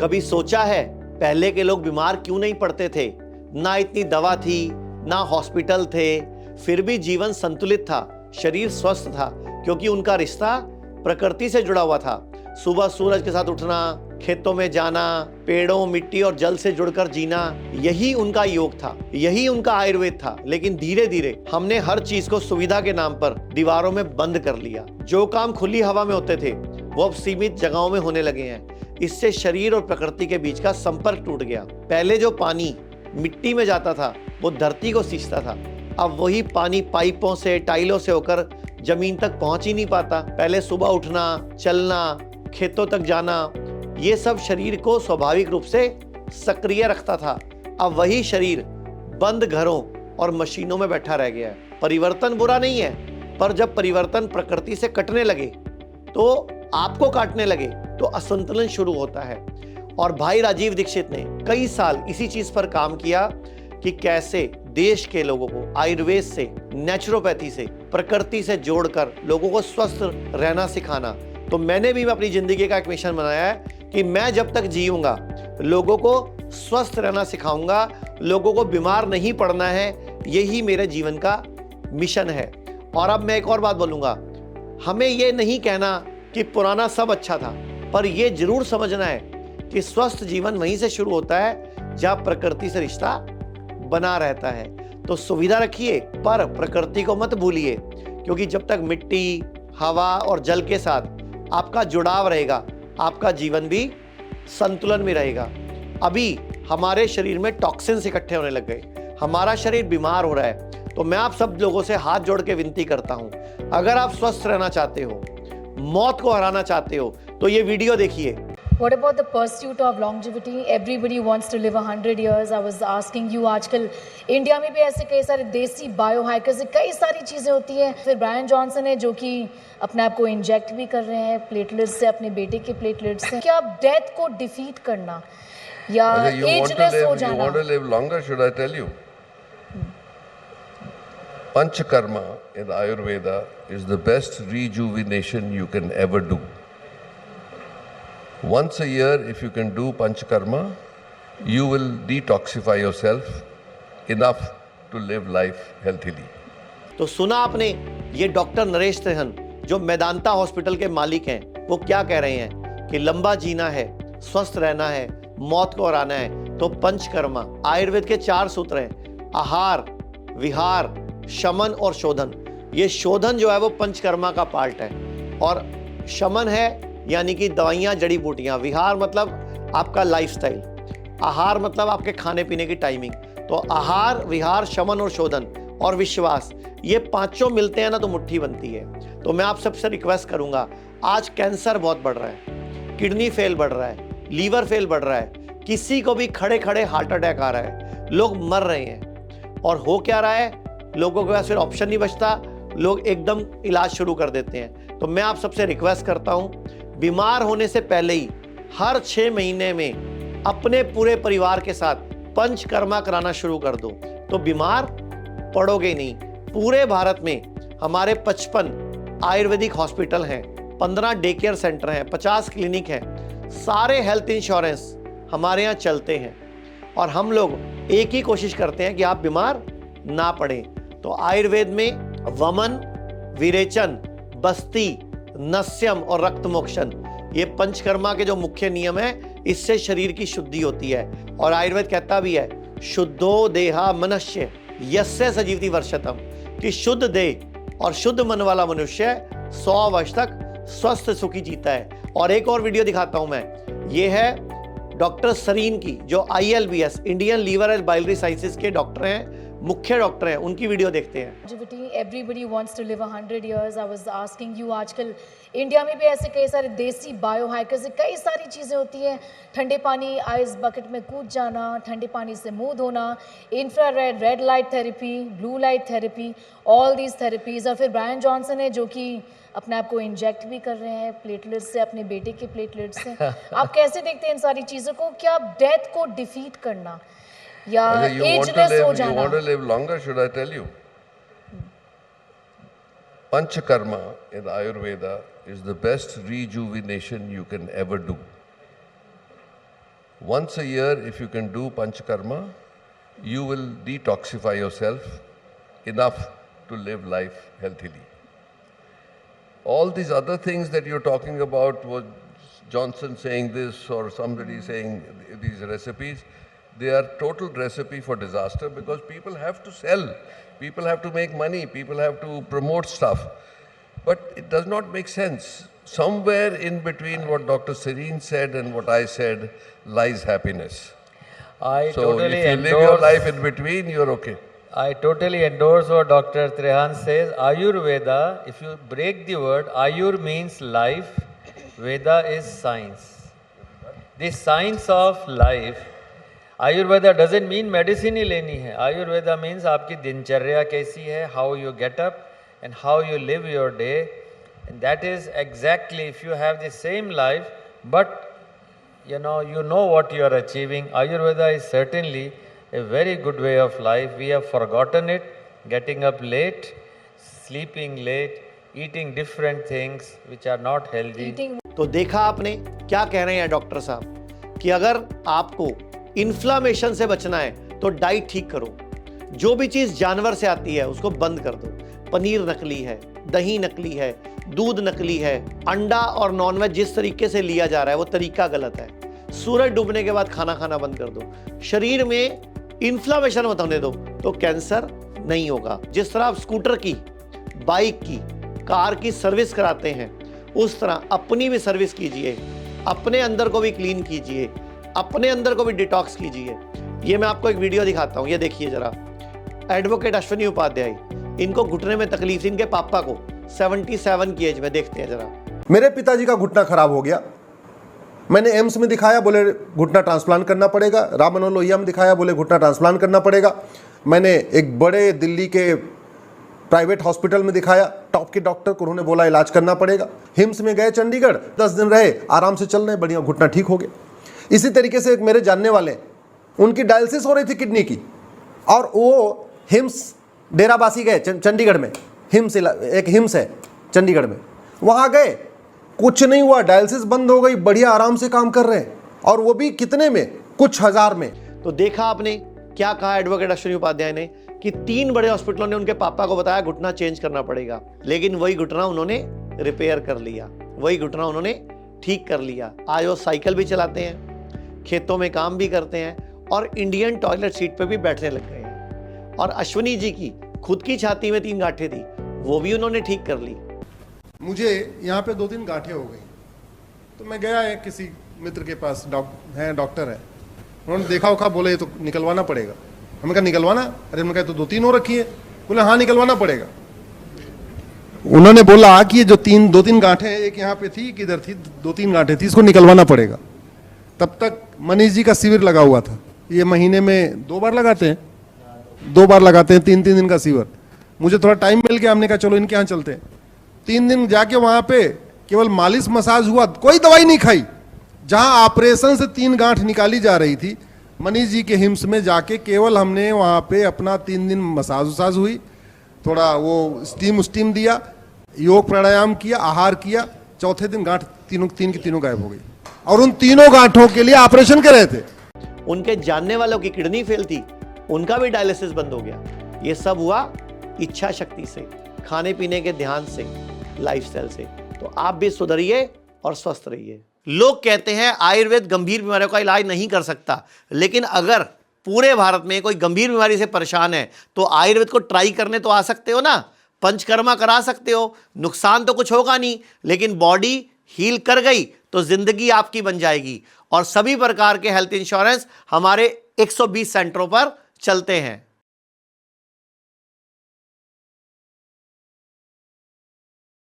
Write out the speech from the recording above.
कभी सोचा है पहले के लोग बीमार क्यों नहीं पड़ते थे? ना इतनी दवा थी, ना हॉस्पिटल थे, फिर भी जीवन संतुलित था, शरीर स्वस्थ था, क्योंकि उनका रिश्ता प्रकृति से जुड़ा हुआ था। सुबह सूरज के साथ उठना, खेतों में जाना, पेड़ों, मिट्टी और जल से जुड़कर जीना, यही उनका योग था, यही उनका आयुर्वेद था। लेकिन धीरे धीरे हमने हर चीज को सुविधा के नाम पर दीवारों में बंद कर लिया। जो काम खुली हवा में होते थे वो अब सीमित जगहों में होने लगे हैं। इससे शरीर और प्रकृति के बीच का संपर्क टूट गया। पहले जो पानी मिट्टी में जाता था वो धरती को सींचता था, अब वही पानी पाइपों से, टाइलों से होकर जमीन तक पहुंच ही नहीं पाता। पहले सुबह उठना, चलना, खेतों तक जाना, ये सब शरीर को स्वाभाविक रूप से सक्रिय रखता था। अब वही शरीर बंद घरों और मशीनों में बैठा रह गया है। परिवर्तन बुरा नहीं है, पर जब परिवर्तन प्रकृति से कटने लगे, तो आपको काटने लगे, तो असंतुलन शुरू होता है। और भाई राजीव दीक्षित ने कई साल इसी चीज पर काम किया कि कैसे देश के लोगों को आयुर्वेद से, नेचुरोपैथी से, प्रकृति से जोड़कर लोगों को स्वस्थ रहना सिखाना। तो मैंने भी अपनी जिंदगी का एक मिशन बनाया है कि मैं जब तक जीऊंगा लोगों को स्वस्थ रहना सिखाऊंगा, लोगों को बीमार नहीं पड़ना है। यही मेरे जीवन का मिशन है। और अब मैं एक और बात बोलूंगा, हमें यह नहीं कहना कि पुराना सब अच्छा था, पर यह जरूर समझना है कि स्वस्थ जीवन वहीं से शुरू होता है जहां प्रकृति से रिश्ता बना रहता है। तो सुविधा रखिए, पर प्रकृति को मत भूलिए, क्योंकि जब तक मिट्टी, हवा और जल के साथ आपका जुड़ाव रहेगा, आपका जीवन भी संतुलन में रहेगा। अभी हमारे शरीर में टॉक्सिन्स इकट्ठे होने लग गए, हमारा शरीर बीमार हो रहा है। तो मैं आप सब लोगों से हाथ जोड़ के विनती करता हूं, अगर आप स्वस्थ रहना चाहते हो, मौत को हराना चाहते हो, तो ये वीडियो देखिए। What about the pursuit of longevity? Everybody wants to live 100 years. I was asking you, आजकल इंडिया में भी ऐसे कई सारे देसी बायो हैकर्स से कई सारी चीज़ें होती हैं। फिर ब्रायन जॉनसन है जो कि अपने आप को इंजेक्ट भी कर रहे हैं प्लेटलेट्स से, अपने बेटे के प्लेटलेट्स से। क्या डेथ को डिफीट करना या एजलेस हो जाना? You want to live longer, should I tell you? Panchakarma in Ayurveda is the best rejuvenation you can ever do. Once a year, if you can do Panchakarma, you will detoxify yourself enough to live life healthily. तो सुना आपने, ये doctor Naresh Trehan जो Medanta hospital के मालिक हैं, वो क्या कह रहे हैं कि लंबा जीना है, स्वस्थ रहना है, मौत को हराना है, तो पंचकर्मा आयुर्वेद के 4 सूत्र हैं: आहार, विहार, शमन और शोधन। ये शोधन जो है वो पंचकर्मा का पार्ट है, और शमन है यानी कि दवाइयाँ, जड़ी बूटियाँ। विहार मतलब आपका लाइफस्टाइल, आहार मतलब आपके खाने पीने की टाइमिंग। तो आहार, विहार, शमन और शोधन और विश्वास, ये पांचों मिलते हैं ना तो मुट्ठी बनती है। तो मैं आप सबसे रिक्वेस्ट करूंगा, आज कैंसर बहुत बढ़ रहा है, किडनी फेल बढ़ रहा है, लीवर फेल बढ़ रहा है, किसी को भी खड़े खड़े हार्ट अटैक आ रहा है, लोग मर रहे हैं। और हो क्या रहा है, लोगों के पास फिर ऑप्शन नहीं बचता, लोग एकदम इलाज शुरू कर देते हैं। तो मैं आप सबसे रिक्वेस्ट करता हूं, बीमार होने से पहले ही हर 6 महीने में अपने पूरे परिवार के साथ पंचकर्मा कराना शुरू कर दो, तो बीमार पड़ोगे नहीं। पूरे भारत में हमारे 55 आयुर्वेदिक हॉस्पिटल हैं, 15 डे केयर सेंटर हैं, 50 क्लिनिक हैं, सारे हेल्थ इंश्योरेंस हमारे यहाँ चलते हैं। और हम लोग एक ही कोशिश करते हैं कि आप बीमार ना पड़े। तो आयुर्वेद में वमन, विरेचन, बस्ती, नस्यम और रक्त मोक्षण, ये पंचकर्मा के जो मुख्य नियम है, इससे शरीर की शुद्धि होती है। और आयुर्वेद कहता भी है, शुद्धो देहा मनस्य यस्य सजीवति वर्षतम, कि शुद्ध देह और शुद्ध मन वाला मनुष्य 100 वर्ष तक स्वस्थ सुखी जीता है। और एक और वीडियो दिखाता हूं मैं, ये है डॉक्टर सरीन की, जो ILBS Indian Liver and Biliary Sciences के डॉक्टर हैं, मुख्य डॉक्टर हैं, उनकी वीडियो देखते हैं। Everybody wants to live 100 years. I was asking you, आजकल इंडिया में भी ऐसे कई सारे देसी बायो हैकर्स से कई सारी चीज़ें होती हैं। ठंडे पानी आइस बकेट में कूद जाना, ठंडे पानी से मुंह धोना, infrared, red light therapy, blue light therapy, all these therapies. और फिर ब्रायन जॉनसन है जो कि अपने आप को इंजेक्ट भी कर रहे हैं प्लेटलेट्स से, अपने बेटे के प्लेटलेट्स से। आप कैसे देखते हैं इन सारी चीज़ों को? क्या डेथ को डिफीट करना या एजलेस हो जाना? You want to live longer, should I tell you? Panchakarma in Ayurveda is the best rejuvenation you can ever do. Once a year, if you can do Panchakarma, you will detoxify yourself enough to live life healthily. All these other things that you're talking about, was Johnson saying this or somebody saying these recipes, they are total recipe for disaster, because people have to sell, people have to make money, people have to promote stuff. But it does not make sense. Somewhere in between what Dr. Serene said and what I said lies happiness. I So totally if you live your endorse. life in between, you're okay. I totally endorse what Dr. Trehan says. Ayurveda, if you break the word, Ayur means life, Veda is science. The science of life, Ayurveda doesn't mean medicine ही लेनी है. Ayurveda means आपकी दिनचर्या कैसी है, how you get up and how you live your day. And that is exactly, if you have the same life, but you know what you are achieving. Ayurveda is certainly a very good way of life. We have forgotten it, getting up late, sleeping late, eating different things which are not healthy. Eating तो देखा आपने क्या कह रहे हैं doctor साहब कि अगर आपको इन्फ्लामेशन से बचना है तो डाइट ठीक करो, जो भी चीज जानवर से आती है उसको बंद कर दो। पनीर नकली है, दही नकली है, दूध नकली है, अंडा और नॉनवेज जिस तरीके से लिया जा रहा है वो तरीका गलत है। सूरज डूबने के बाद खाना खाना बंद कर दो। शरीर में इन्फ्लामेशन मत होने दो तो कैंसर नहीं होगा। जिस तरह आप स्कूटर की, बाइक की, कार की सर्विस कराते हैं, उस तरह अपनी भी सर्विस कीजिए, अपने अंदर को भी क्लीन कीजिए, अपने अंदर को भी डिटॉक्स कीजिए। ये मैं आपको एक वीडियो दिखाता हूँ, ये देखिए जरा। एडवोकेट अश्विनी उपाध्याय, इनको घुटने में तकलीफ थी, इनके पापा को 77 की एज में, देखते हैं जरा। मेरे पिताजी का घुटना खराब हो गया, मैंने एम्स में दिखाया, बोले घुटना ट्रांसप्लांट करना पड़ेगा। राम मनोहर लोहिया में दिखाया, बोले घुटना ट्रांसप्लांट करना पड़ेगा। मैंने एक बड़े दिल्ली के प्राइवेट हॉस्पिटल में दिखाया, टॉप के डॉक्टर को, उन्होंने बोला इलाज करना पड़ेगा। हिम्स में गए चंडीगढ़, 10 दिन रहे, आराम से चल रहे, बढ़िया, घुटना ठीक हो गया। इसी तरीके से एक मेरे जानने वाले, उनकी डायलिसिस हो रही थी किडनी की, और वो हिम्स डेराबासी गए चंडीगढ़ में, हिम्स एक हिम्स है चंडीगढ़ में, वहाँ गए, कुछ नहीं हुआ, डायलिसिस बंद हो गई, बढ़िया आराम से काम कर रहे हैं, और वो भी कितने में, कुछ हजार में। तो देखा आपने क्या कहा एडवोकेट अश्विनी उपाध्याय ने कि 3 बड़े हॉस्पिटलों ने उनके पापा को बताया घुटना चेंज करना पड़ेगा, लेकिन वही घुटना उन्होंने रिपेयर कर लिया, वही घुटना उन्होंने ठीक कर लिया। आज वो साइकिल भी चलाते हैं, खेतों में काम भी करते हैं, और इंडियन टॉयलेट सीट पे भी बैठने लग गए हैं। और अश्विनी जी की खुद की छाती में 3 गांठें थी, वो भी उन्होंने ठीक कर ली। मुझे यहाँ पे 2-3 गांठें हो गई, तो मैं गया है किसी मित्र के पास, डॉक्टर है, उन्होंने देखा उखा, बोले ये तो निकलवाना पड़ेगा। हमने कहा निकलवाना? अरे हमने कहा तो 2-3 हो रखी है। बोले हाँ निकलवाना पड़ेगा। उन्होंने बोला कि ये जो 2-3 गांठें, एक यहाँ पे थी, एक इधर थी, 2-3 गांठें थी, इसको निकलवाना पड़ेगा। तब तक मनीष जी का शिविर लगा हुआ था, ये महीने में 2 बार लगाते हैं, 2 बार लगाते हैं, 3-3 दिन का शिविर। मुझे थोड़ा टाइम मिल गया, हमने कहा चलो इनके यहाँ चलते हैं। 3 दिन जाके वहां पे केवल मालिश मसाज हुआ, कोई दवाई नहीं खाई। जहां ऑपरेशन से 3 गांठ निकाली जा रही थी, मनीष जी के हिम्स में जाके केवल हमने वहां पे अपना 3 दिन मसाज वसाज हुई, थोड़ा वो स्टीम दिया, योग प्राणायाम किया, आहार किया। चौथे दिन गांठ तीन की तीनों गायब हो गई, और उन 3 गांठों के लिए ऑपरेशन कर रहे थे। उनके जानने वालों की किडनी फेल थी, उनका भी डायलिसिस बंद हो गया। ये सब हुआ इच्छा शक्ति से, खाने पीने के ध्यान से, लाइफस्टाइल से। तो आप भी सुधरिए और स्वस्थ रहिए। लोग कहते हैं आयुर्वेद गंभीर बीमारियों का इलाज नहीं कर सकता, लेकिन अगर पूरे भारत में कोई गंभीर बीमारी से परेशान है तो आयुर्वेद को ट्राई करने तो आ सकते हो ना, पंचकर्मा करा सकते हो, नुकसान तो कुछ होगा नहीं, लेकिन बॉडी हील कर गई तो जिंदगी आपकी बन जाएगी। और सभी प्रकार के हेल्थ इंश्योरेंस हमारे 120 सेंटरों पर चलते हैं।